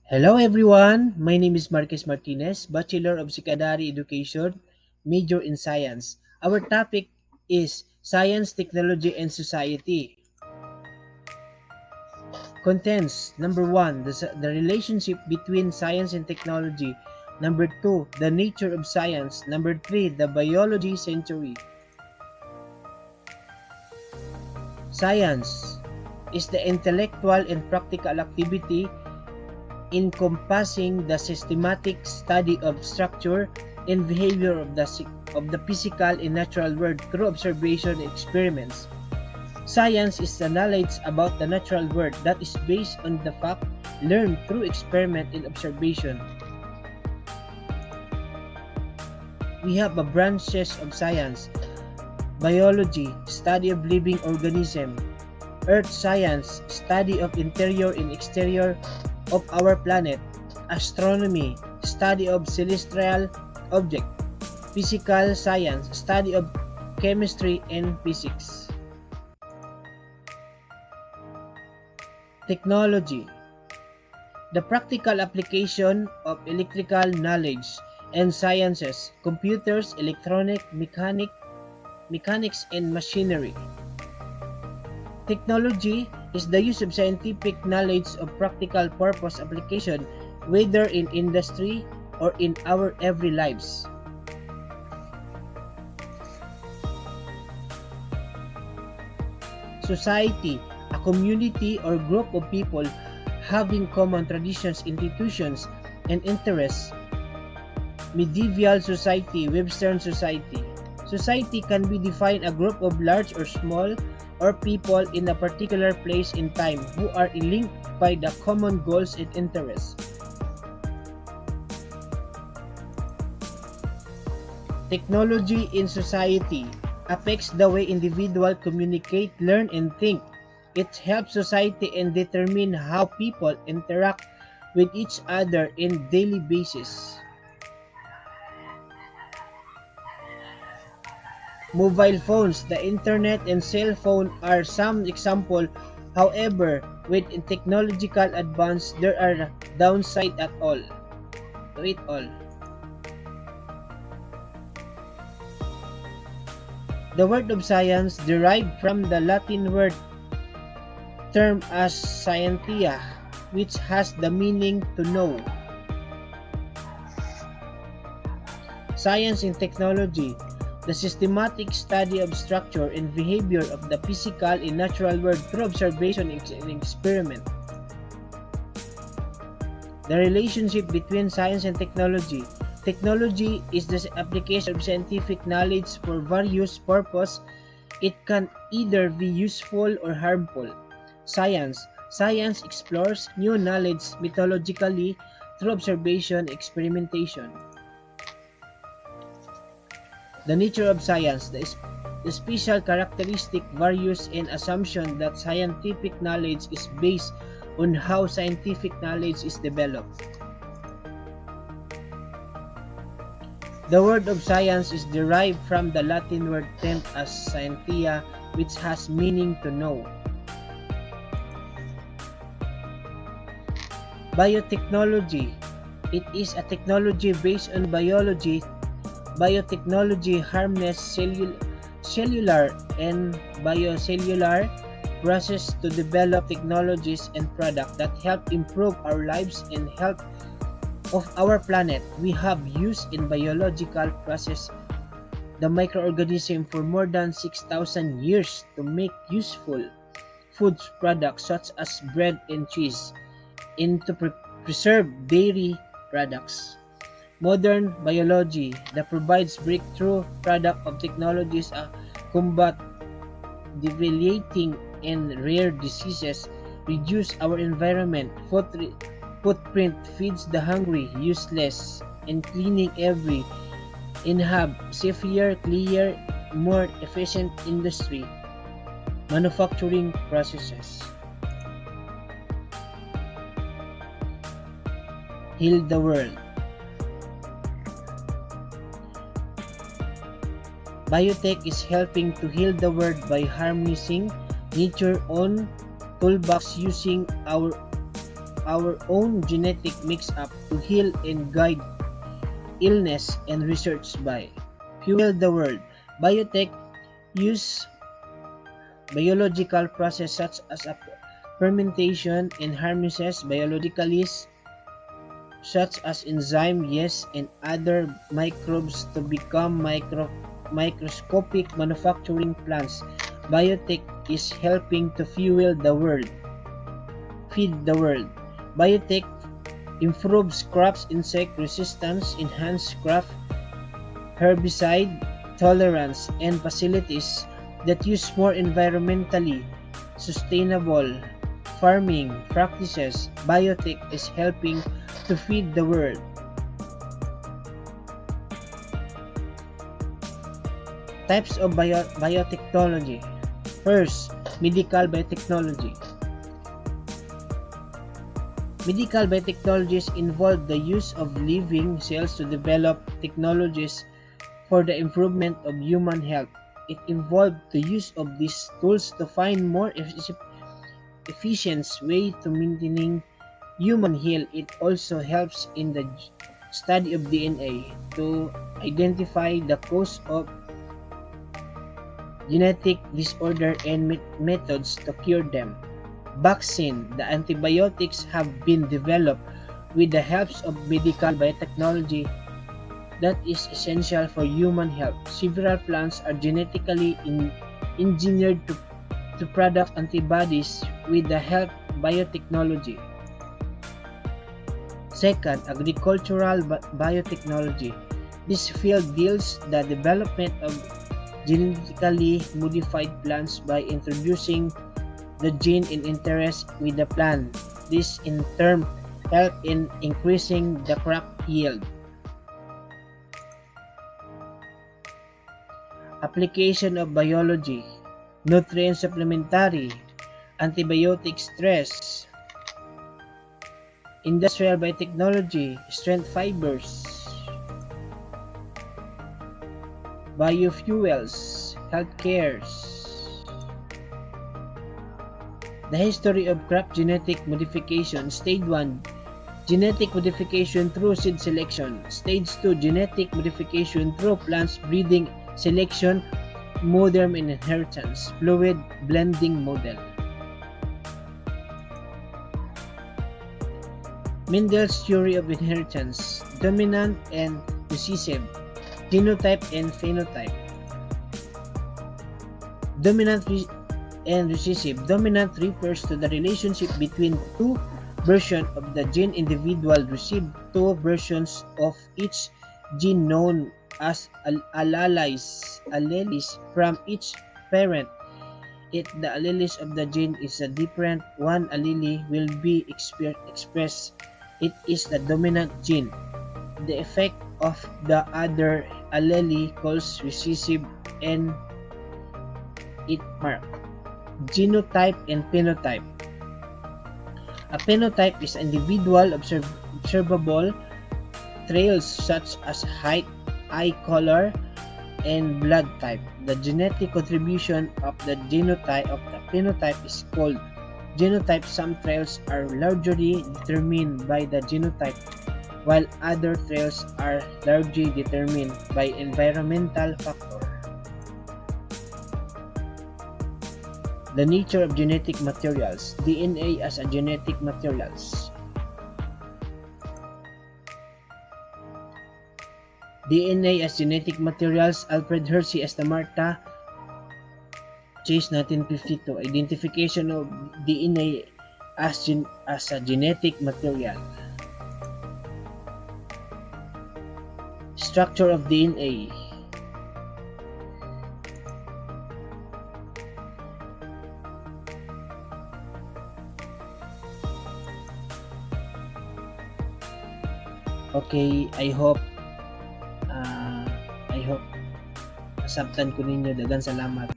Hello everyone, my name is Marquez Martinez, Bachelor of Secondary Education, major in Science. Our topic is Science, Technology, and Society. Contents: Number 1, the relationship between science and technology. Number 2, the nature of science. Number 3, the biology century. Science is the intellectual and practical activity encompassing the systematic study of structure and behavior of the physical and natural world through observation and experiments. Science is the knowledge about the natural world that is based on the fact learned through experiment and observation. We have a branches of science: biology, study of living organism; earth science, study of interior and exterior of our planet; astronomy, study of celestial objects; physical science, study of chemistry and physics. Technology, the practical application of electrical knowledge and sciences, computers, mechanics, and machinery. Technology is the use of scientific knowledge of practical purpose application, whether in industry or in our everyday lives. Society, a community or group of people having common traditions, institutions, and interests. Medieval society, Western society. Society can be defined a group of large or small or people in a particular place in time who are linked by the common goals and interests. Technology in society affects the way individuals communicate, learn, and think. It helps society and determine how people interact with each other in daily basis. Mobile phones, the internet, and cell phone are some examples. However, with technological advance, there are downside to it all. The word of science derived from the Latin word term as scientia, which has the meaning to know. Science and technology, the systematic study of structure and behavior of the physical and natural world through observation and experiment. The relationship between science and technology. Technology is the application of scientific knowledge for various purposes. It can either be useful or harmful. Science explores new knowledge methodologically through observation and experimentation. The nature of science, the special characteristic, values, and assumption that scientific knowledge is based on how scientific knowledge is developed. The word of science is derived from the Latin word term as scientia, which has meaning to know. Biotechnology, it is a technology based on biology. Biotechnology harnesses cellular and biocellular processes to develop technologies and products that help improve our lives and health of our planet. We have used in biological process the microorganism for more than 6,000 years to make useful food products such as bread and cheese, and to preserve dairy products. Modern biology that provides breakthrough product of technologies combat debilitating and rare diseases, reduce our environment footprint, feeds the hungry, useless, and cleaning every, and have safer, cleaner, more efficient industry, manufacturing processes. Heal the world. Biotech is helping to heal the world by harnessing nature's own toolbox using our our own genetic mix-up to heal and guide illness and research by fuel the world. Biotech use biological process such as a fermentation and harnesses biologically such as enzyme yeast and other microbes to become microscopic manufacturing plants. Biotech is helping to fuel the world, feed the world. Biotech improves crops insect resistance, enhance crop herbicide tolerance, and facilities that use more environmentally sustainable farming practices. Biotech is helping to feed the world. Types of biotechnology. First, medical biotechnology. Medical biotechnologies involve the use of living cells to develop technologies for the improvement of human health. It involved the use of these tools to find more efficient way to maintaining human health. It also helps in the study of DNA to identify the cause of genetic disorder and methods to cure them. Vaccine. The antibiotics have been developed with the help of medical biotechnology that is essential for human health. Several plants are genetically engineered to produce antibodies with the help of biotechnology. Second, agricultural biotechnology. This field deals the development of genetically modified plants by introducing the gene in interest with the plant. This in turn help in increasing the crop yield. Application of biology, nutrient supplementary, antibiotic stress, industrial biotechnology, strength fibers, biofuels, healthcare. The history of crop genetic modification. Stage 1, genetic modification through seed selection. Stage 2, genetic modification through plants breeding selection, modern inheritance, fluid blending model. Mendel's theory of inheritance, dominant and recessive, genotype and phenotype. Dominant and recessive. Dominant refers to the relationship between two versions of the gene individual receive two versions of each gene known as alleles from each parent. If the alleles of the gene is a different, one allele will be expressed. It is the dominant gene. The effect of the other allele calls recessive and it mark. Genotype and phenotype. A phenotype is individual observable traits such as height, eye color, and blood type. The genetic contribution of the genotype of the phenotype is called genotype. Some traits are largely determined by the genotype, while other traits are largely determined by environmental factors. The nature of genetic materials. DNA as a genetic materials. DNA as genetic materials. Alfred Hershey as the Martha Chase 1952. Identification of DNA as a genetic material. Structure of DNA. Okay, I hope nasabtan ko ninyo. Daghang salamat.